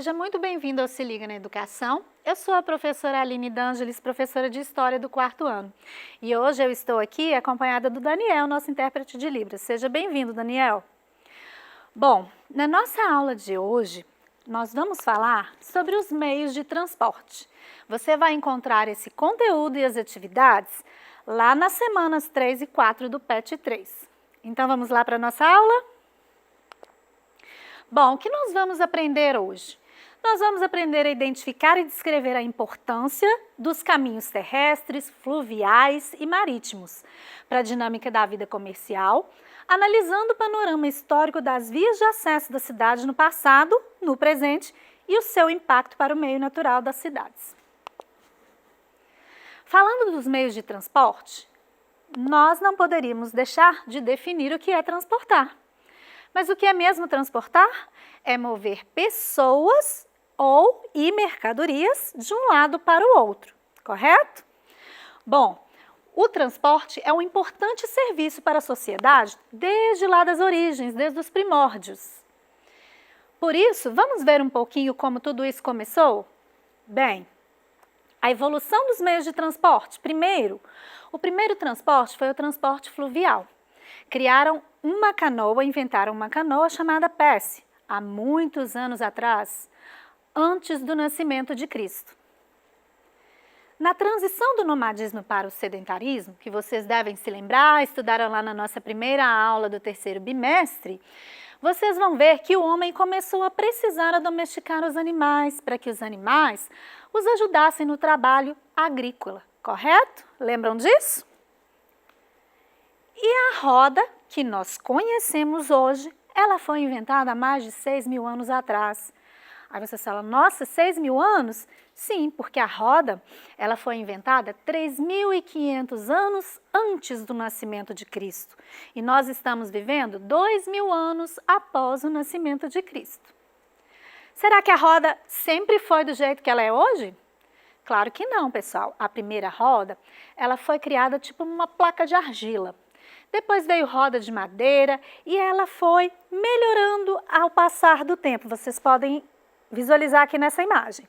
Seja muito bem-vindo ao Se Liga na Educação. Eu sou a professora Aline D'Angelis, professora de História do 4º ano. E hoje eu estou aqui acompanhada do Daniel, nosso intérprete de Libras. Seja bem-vindo, Daniel. Bom, na nossa aula de hoje, nós vamos falar sobre os meios de transporte. Você vai encontrar esse conteúdo e as atividades lá nas semanas 3 e 4 do PET 3. Então, vamos lá para a nossa aula? Bom, o que nós vamos aprender hoje? Nós vamos aprender a identificar e descrever a importância dos caminhos terrestres, fluviais e marítimos para a dinâmica da vida comercial, analisando o panorama histórico das vias de acesso da cidade no passado, no presente e o seu impacto para o meio natural das cidades. Falando dos meios de transporte, nós não poderíamos deixar de definir o que é transportar. Mas o que é mesmo transportar? É mover pessoas e mercadorias de um lado para o outro, correto? Bom, o transporte é um importante serviço para a sociedade desde lá das origens, desde os primórdios. Por isso, vamos ver um pouquinho como tudo isso começou? Bem, a evolução dos meios de transporte. O primeiro transporte foi o transporte fluvial. Inventaram uma canoa chamada Pésse, há muitos anos atrás, antes do nascimento de Cristo. Na transição do nomadismo para o sedentarismo, que vocês devem se lembrar, estudaram lá na nossa primeira aula do 3º bimestre, vocês vão ver que o homem começou a precisar domesticar os animais, para que os animais os ajudassem no trabalho agrícola, correto? Lembram disso? E a roda, que nós conhecemos hoje, ela foi inventada há mais de 6.000 anos atrás. Aí você fala, nossa, 6.000 anos? Sim, porque a roda ela foi inventada 3.500 anos antes do nascimento de Cristo. E nós estamos vivendo 2.000 anos após o nascimento de Cristo. Será que a roda sempre foi do jeito que ela é hoje? Claro que não, pessoal. A primeira roda ela foi criada tipo uma placa de argila. Depois veio roda de madeira e ela foi melhorando ao passar do tempo. Vocês podem visualizar aqui nessa imagem.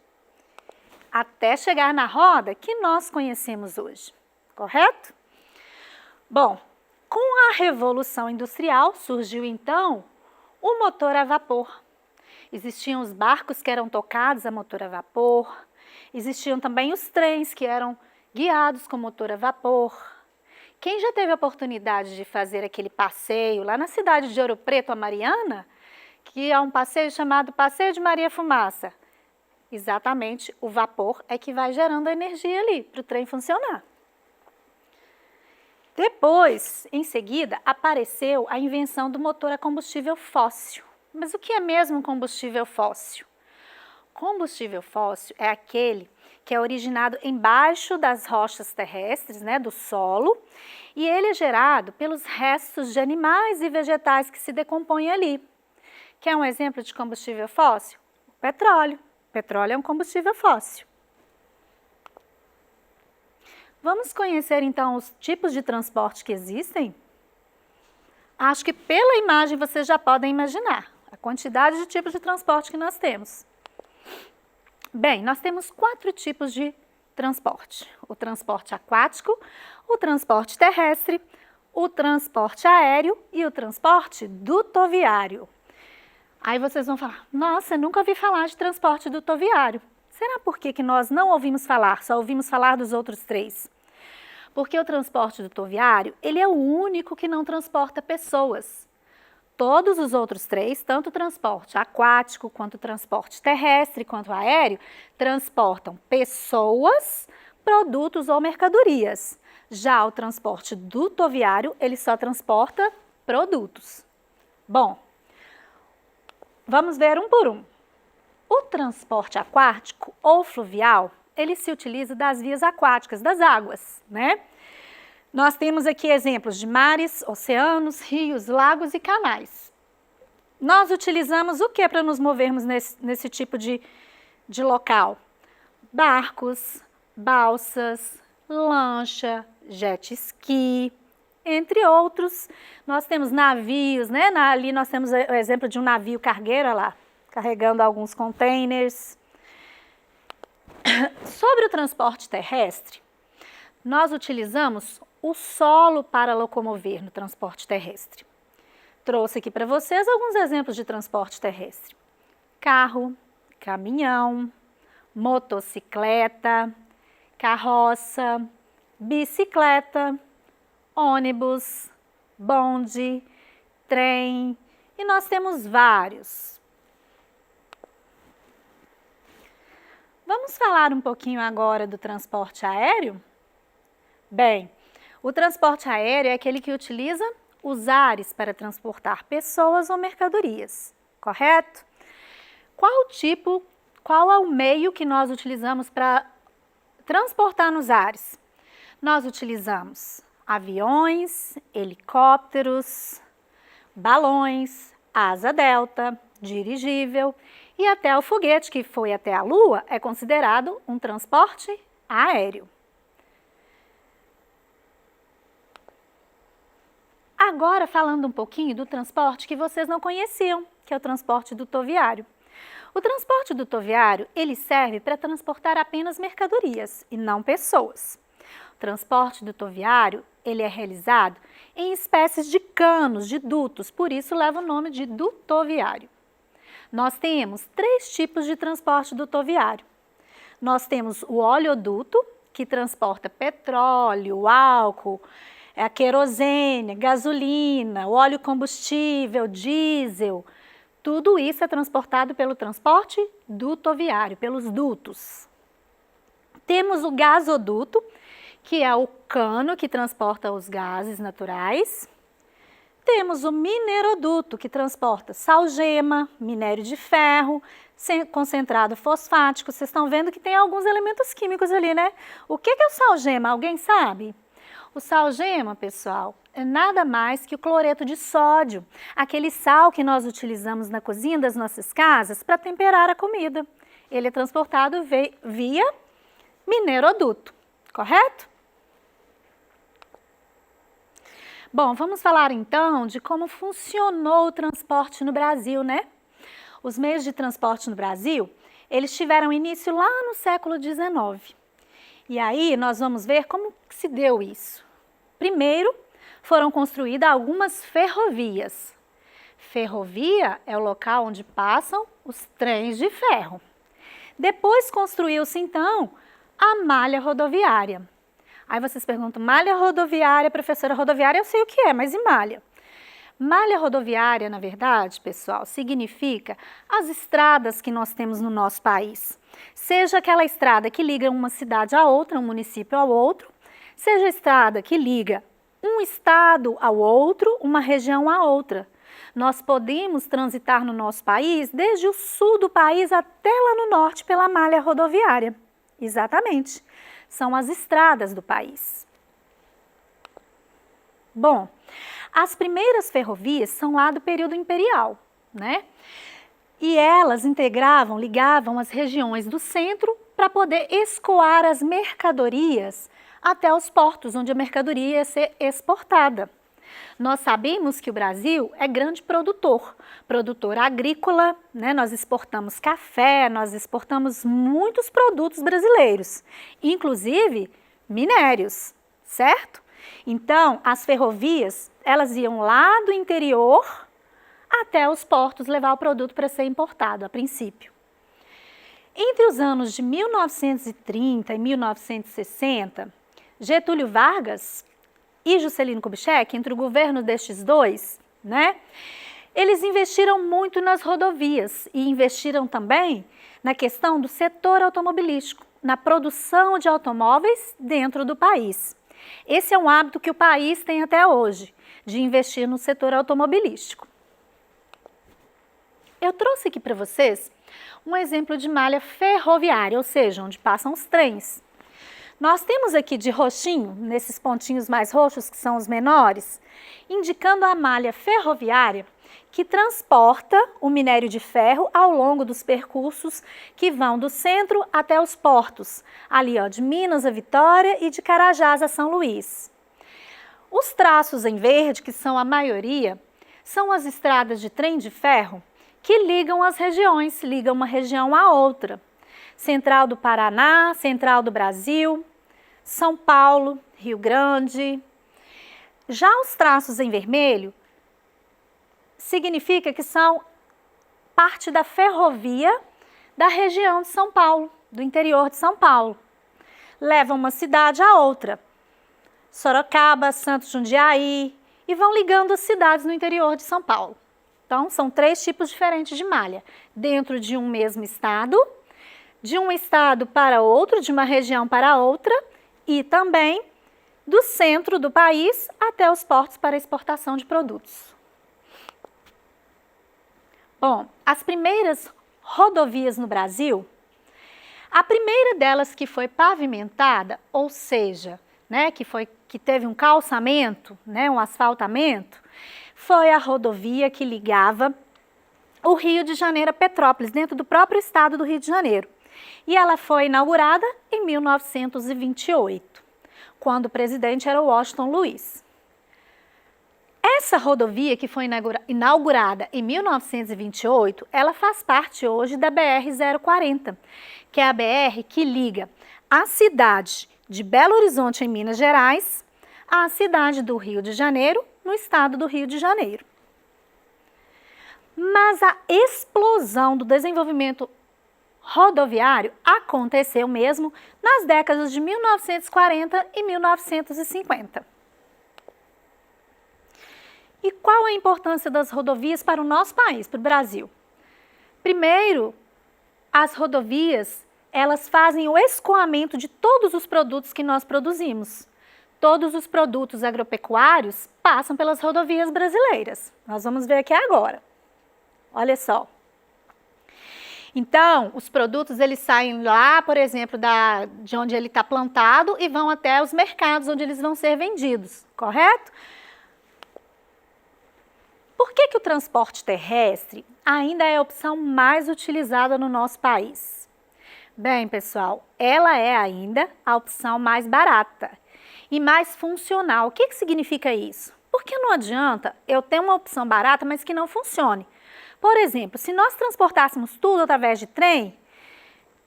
Até chegar na roda que nós conhecemos hoje, correto? Bom, com a Revolução Industrial surgiu então o motor a vapor. Existiam os barcos que eram tocados a motor a vapor, existiam também os trens que eram guiados com motor a vapor. Quem já teve a oportunidade de fazer aquele passeio lá na cidade de Ouro Preto, a Mariana, que é um passeio chamado Passeio de Maria Fumaça? Exatamente, o vapor é que vai gerando a energia ali para o trem funcionar. Depois, em seguida, apareceu a invenção do motor a combustível fóssil. Mas o que é mesmo combustível fóssil? Combustível fóssil é aquele que é originado embaixo das rochas terrestres, do solo, e ele é gerado pelos restos de animais e vegetais que se decompõem ali. Quer um exemplo de combustível fóssil? O petróleo. O petróleo é um combustível fóssil. Vamos conhecer então os tipos de transporte que existem? Acho que pela imagem vocês já podem imaginar a quantidade de tipos de transporte que nós temos. Bem, nós temos 4 tipos de transporte. O transporte aquático, o transporte terrestre, o transporte aéreo e o transporte dutoviário. Aí vocês vão falar, nossa, nunca ouvi falar de transporte dutoviário. Será por que nós não ouvimos falar, só ouvimos falar dos outros 3? Porque o transporte dutoviário, ele é o único que não transporta pessoas. Todos os outros 3, tanto o transporte aquático, quanto o transporte terrestre, quanto o aéreo, transportam pessoas, produtos ou mercadorias. Já o transporte dutoviário, ele só transporta produtos. Bom, vamos ver um por um. O transporte aquático ou fluvial, ele se utiliza das vias aquáticas, das águas, Nós temos aqui exemplos de mares, oceanos, rios, lagos e canais. Nós utilizamos o que para nos movermos nesse tipo de local? Barcos, balsas, lancha, jet ski, entre outros. Nós temos navios, Ali nós temos o exemplo de um navio cargueiro, olha lá, carregando alguns containers. Sobre o transporte terrestre, nós utilizamos o solo para locomover no transporte terrestre. Trouxe aqui para vocês alguns exemplos de transporte terrestre. Carro, caminhão, motocicleta, carroça, bicicleta, ônibus, bonde, trem, e nós temos vários. Vamos falar um pouquinho agora do transporte aéreo? Bem, o transporte aéreo é aquele que utiliza os ares para transportar pessoas ou mercadorias, correto? Qual é o meio que nós utilizamos para transportar nos ares? Nós utilizamos aviões, helicópteros, balões, asa delta, dirigível e até o foguete que foi até a Lua é considerado um transporte aéreo. Agora falando um pouquinho do transporte que vocês não conheciam, que é o transporte dutoviário. O transporte dutoviário, ele serve para transportar apenas mercadorias e não pessoas. O transporte dutoviário, ele é realizado em espécies de canos, de dutos, por isso leva o nome de dutoviário. Nós temos 3 tipos de transporte dutoviário. Nós temos o oleoduto, que transporta petróleo, álcool, a querosene, gasolina, o óleo combustível, diesel. Tudo isso é transportado pelo transporte dutoviário, pelos dutos. Temos o gasoduto, que é o cano que transporta os gases naturais. Temos o mineroduto, que transporta salgema, minério de ferro, concentrado fosfático. Vocês estão vendo que tem alguns elementos químicos ali, né? O que é o salgema? Alguém sabe? O salgema, pessoal, é nada mais que o cloreto de sódio, aquele sal que nós utilizamos na cozinha das nossas casas para temperar a comida. Ele é transportado via mineroduto, correto? Bom, vamos falar então de como funcionou o transporte no Brasil, né? Os meios de transporte no Brasil, eles tiveram início lá no século XIX. E aí nós vamos ver como que se deu isso. Primeiro, foram construídas algumas ferrovias. Ferrovia é o local onde passam os trens de ferro. Depois construiu-se então a malha rodoviária. Aí vocês perguntam, malha rodoviária, professora rodoviária, eu sei o que é, mas e malha? Malha rodoviária, na verdade, pessoal, significa as estradas que nós temos no nosso país. Seja aquela estrada que liga uma cidade a outra, um município ao outro, seja a estrada que liga um estado ao outro, uma região a outra. Nós podemos transitar no nosso país desde o sul do país até lá no norte pela malha rodoviária. Exatamente. São as estradas do país. Bom, as primeiras ferrovias são lá do período imperial, né? E elas ligavam as regiões do centro para poder escoar as mercadorias até os portos, onde a mercadoria ia ser exportada. Nós sabemos que o Brasil é grande produtor agrícola, né? Nós exportamos café, nós exportamos muitos produtos brasileiros, inclusive minérios, certo? Então, as ferrovias, elas iam lá do interior até os portos levar o produto para ser importado, a princípio. Entre os anos de 1930 e 1960, Getúlio Vargas e Juscelino Kubitschek, entre o governo destes dois, né, eles investiram muito nas rodovias e investiram também na questão do setor automobilístico, na produção de automóveis dentro do país. Esse é um hábito que o país tem até hoje, de investir no setor automobilístico. Eu trouxe aqui para vocês um exemplo de malha ferroviária, ou seja, onde passam os trens. Nós temos aqui de roxinho, nesses pontinhos mais roxos, que são os menores, indicando a malha ferroviária que transporta o minério de ferro ao longo dos percursos que vão do centro até os portos, ali ó, de Minas a Vitória e de Carajás a São Luís. Os traços em verde, que são a maioria, são as estradas de trem de ferro que ligam as regiões, ligam uma região à outra. Central do Paraná, Central do Brasil, São Paulo, Rio Grande. Já os traços em vermelho significa que são parte da ferrovia da região de São Paulo, do interior de São Paulo. Levam uma cidade a outra, Sorocaba, Santos Jundiaí, e vão ligando as cidades no interior de São Paulo. Então, são 3 tipos diferentes de malha, dentro de um mesmo estado, de um estado para outro, de uma região para outra, e também do centro do país até os portos para exportação de produtos. Bom, as primeiras rodovias no Brasil, a primeira delas que foi pavimentada, ou seja, né, que teve um calçamento, né, um asfaltamento, foi a rodovia que ligava o Rio de Janeiro a Petrópolis, dentro do próprio estado do Rio de Janeiro. E ela foi inaugurada em 1928, quando o presidente era o Washington Luiz. Essa rodovia, que foi inaugurada em 1928, ela faz parte hoje da BR-040, que é a BR que liga a cidade de Belo Horizonte, em Minas Gerais, à cidade do Rio de Janeiro, no estado do Rio de Janeiro. Mas a explosão do desenvolvimento rodoviário aconteceu mesmo nas décadas de 1940 e 1950. E qual a importância das rodovias para o nosso país, para o Brasil? Primeiro, as rodovias, elas fazem o escoamento de todos os produtos que nós produzimos. Todos os produtos agropecuários passam pelas rodovias brasileiras. Nós vamos ver aqui agora. Olha só. Então, os produtos eles saem lá, por exemplo, de onde ele está plantado e vão até os mercados onde eles vão ser vendidos, correto? Por que o transporte terrestre ainda é a opção mais utilizada no nosso país? Bem, pessoal, ela é ainda a opção mais barata e mais funcional. O que significa isso? Porque não adianta eu ter uma opção barata, mas que não funcione. Por exemplo, se nós transportássemos tudo através de trem,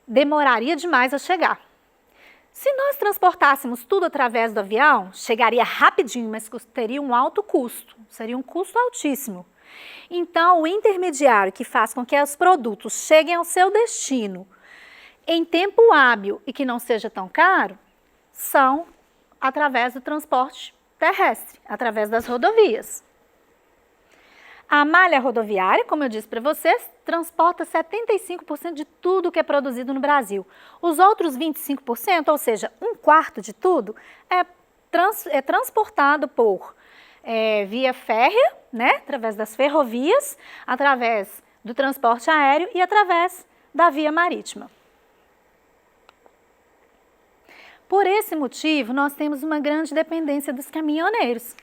demoraria demais a chegar. Se nós transportássemos tudo através do avião, chegaria rapidinho, mas teria um alto custo, seria um custo altíssimo. Então, o intermediário que faz com que os produtos cheguem ao seu destino em tempo hábil e que não seja tão caro, são através do transporte terrestre, através das rodovias. A malha rodoviária, como eu disse para vocês, transporta 75% de tudo que é produzido no Brasil. Os outros 25%, ou seja, 1/4 de tudo, é transportado por via férrea, né, através das ferrovias, através do transporte aéreo e através da via marítima. Por esse motivo, nós temos uma grande dependência dos caminhoneiros,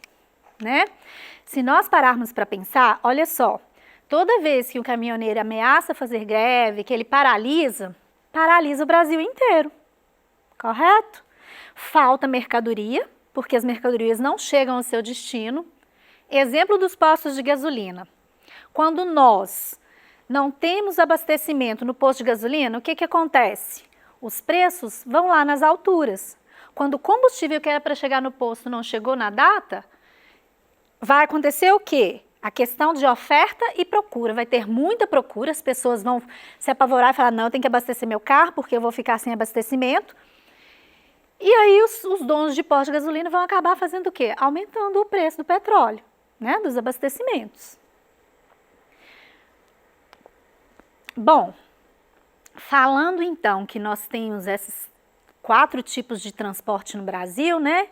né? Se nós pararmos para pensar, olha só, toda vez que o caminhoneiro ameaça fazer greve, que ele paralisa o Brasil inteiro, correto? Falta mercadoria, porque as mercadorias não chegam ao seu destino. Exemplo dos postos de gasolina. Quando nós não temos abastecimento no posto de gasolina, o que acontece? Os preços vão lá nas alturas. Quando o combustível que era para chegar no posto não chegou na data, vai acontecer o quê? A questão de oferta e procura. Vai ter muita procura, as pessoas vão se apavorar e falar, não, eu tenho que abastecer meu carro porque eu vou ficar sem abastecimento. E aí os donos de postos de gasolina vão acabar fazendo o quê? Aumentando o preço do petróleo, né? Dos abastecimentos. Bom, falando então que nós temos esses 4 tipos de transporte no Brasil, né?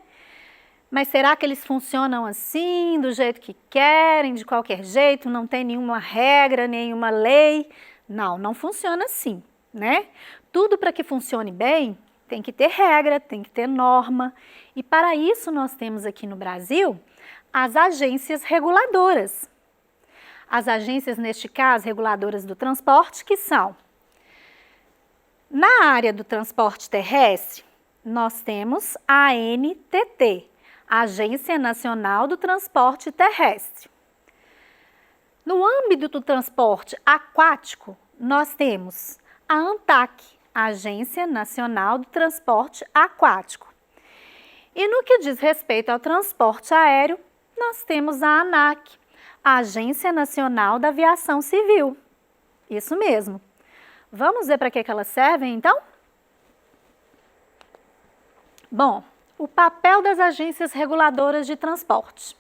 Mas será que eles funcionam assim, do jeito que querem, de qualquer jeito, não tem nenhuma regra, nenhuma lei? Não, não funciona assim, né? Tudo para que funcione bem, tem que ter regra, tem que ter norma. E para isso nós temos aqui no Brasil as agências reguladoras. As agências, neste caso, reguladoras do transporte, que são, na área do transporte terrestre, nós temos a ANTT, Agência Nacional do Transporte Terrestre. No âmbito do transporte aquático, nós temos a ANTAQ, a Agência Nacional do Transporte Aquático. E no que diz respeito ao transporte aéreo, nós temos a ANAC, a Agência Nacional da Aviação Civil. Isso mesmo. Vamos ver para que elas servem, então? Bom, o papel das agências reguladoras de transporte.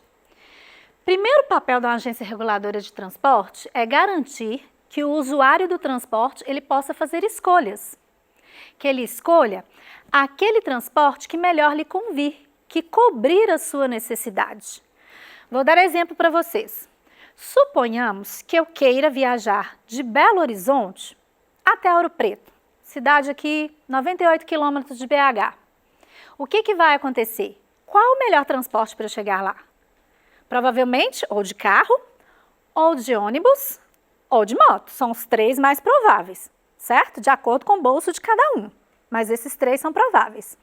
Primeiro papel da agência reguladora de transporte é garantir que o usuário do transporte ele possa fazer escolhas. Que ele escolha aquele transporte que melhor lhe convir, que cobrir a sua necessidade. Vou dar exemplo para vocês. Suponhamos que eu queira viajar de Belo Horizonte até Ouro Preto, cidade aqui 98 quilômetros de BH. O que vai acontecer? Qual o melhor transporte para eu chegar lá? Provavelmente ou de carro, ou de ônibus, ou de moto. São os três mais prováveis, certo? De acordo com o bolso de cada um. Mas esses três são prováveis.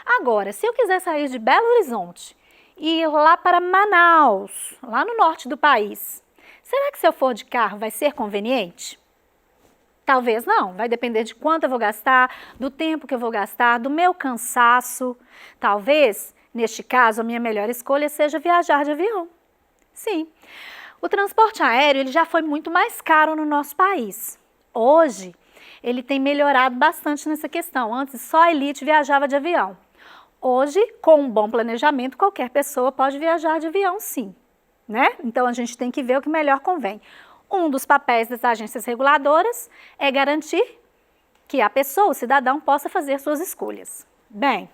Agora, se eu quiser sair de Belo Horizonte e ir lá para Manaus, lá no norte do país, será que se eu for de carro vai ser conveniente? Talvez não, vai depender de quanto eu vou gastar, do tempo que eu vou gastar, do meu cansaço. Talvez, neste caso, a minha melhor escolha seja viajar de avião. Sim, o transporte aéreo ele já foi muito mais caro no nosso país. Hoje, ele tem melhorado bastante nessa questão. Antes, só a elite viajava de avião. Hoje, com um bom planejamento, qualquer pessoa pode viajar de avião, sim, né? Então, a gente tem que ver o que melhor convém. Um dos papéis das agências reguladoras é garantir que a pessoa, o cidadão, possa fazer suas escolhas. Bem,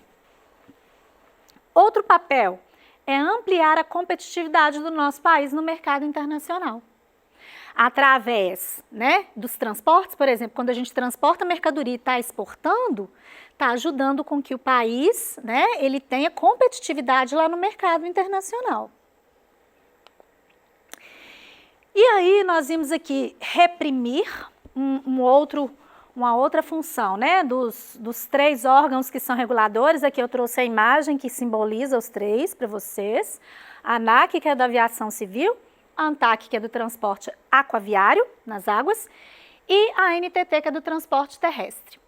outro papel é ampliar a competitividade do nosso país no mercado internacional. Através, dos transportes, por exemplo, quando a gente transporta mercadoria e está exportando, está ajudando com que o país, ele tenha competitividade lá no mercado internacional. E aí nós vimos aqui reprimir uma outra função, dos três órgãos que são reguladores. Aqui eu trouxe a imagem que simboliza os três para vocês. A ANAC, que é da aviação civil, a ANTAQ, que é do transporte aquaviário, nas águas, e a ANTT, que é do transporte terrestre.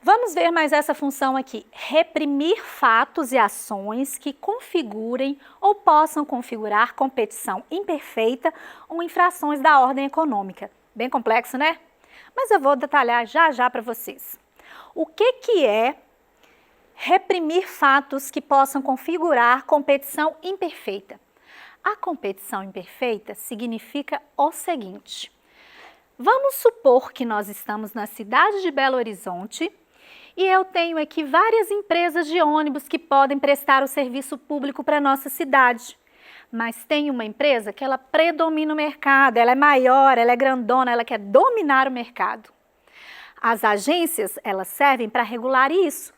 Vamos ver mais essa função aqui, reprimir fatos e ações que configurem ou possam configurar competição imperfeita ou infrações da ordem econômica. Bem complexo, né? Mas eu vou detalhar já para vocês. O que é reprimir fatos que possam configurar competição imperfeita? A competição imperfeita significa o seguinte: vamos supor que nós estamos na cidade de Belo Horizonte e eu tenho aqui várias empresas de ônibus que podem prestar o serviço público para a nossa cidade. Mas tem uma empresa que ela predomina o mercado, ela é maior, ela é grandona, ela quer dominar o mercado. As agências, elas servem para regular isso,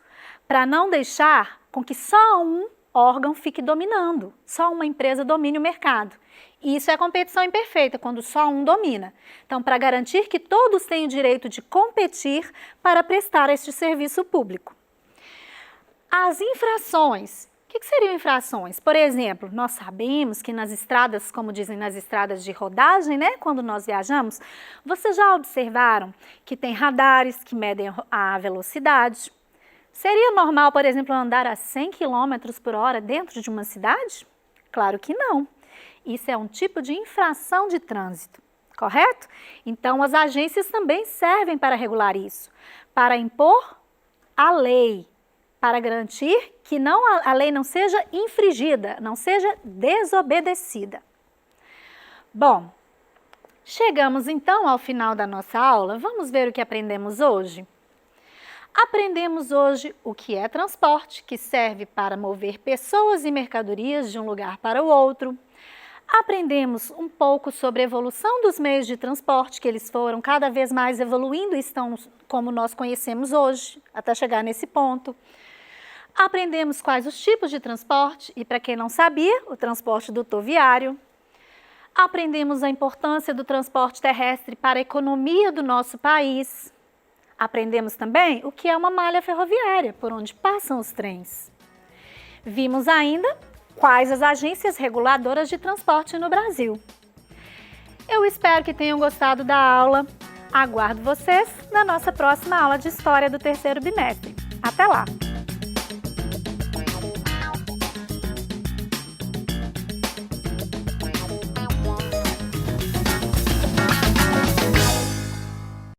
para não deixar com que só um órgão fique dominando, só uma empresa domine o mercado. Isso é competição imperfeita, quando só um domina. Então, para garantir que todos têm o direito de competir para prestar este serviço público. As infrações. O que seriam infrações? Por exemplo, nós sabemos que nas estradas, como dizem nas estradas de rodagem, quando nós viajamos, vocês já observaram que tem radares que medem a velocidade? Seria normal, por exemplo, andar a 100 km por hora dentro de uma cidade? Claro que não. Isso é um tipo de infração de trânsito, correto? Então, as agências também servem para regular isso, para impor a lei, para garantir que a lei não seja infringida, não seja desobedecida. Bom, chegamos então ao final da nossa aula. Vamos ver o que aprendemos hoje? Aprendemos hoje o que é transporte, que serve para mover pessoas e mercadorias de um lugar para o outro. Aprendemos um pouco sobre a evolução dos meios de transporte, que eles foram cada vez mais evoluindo e estão como nós conhecemos hoje, até chegar nesse ponto. Aprendemos quais os tipos de transporte e, para quem não sabia, o transporte dutoviário. Aprendemos a importância do transporte terrestre para a economia do nosso país. Aprendemos também o que é uma malha ferroviária, por onde passam os trens. Vimos ainda quais as agências reguladoras de transporte no Brasil. Eu espero que tenham gostado da aula. Aguardo vocês na nossa próxima aula de História do terceiro bimestre. Até lá!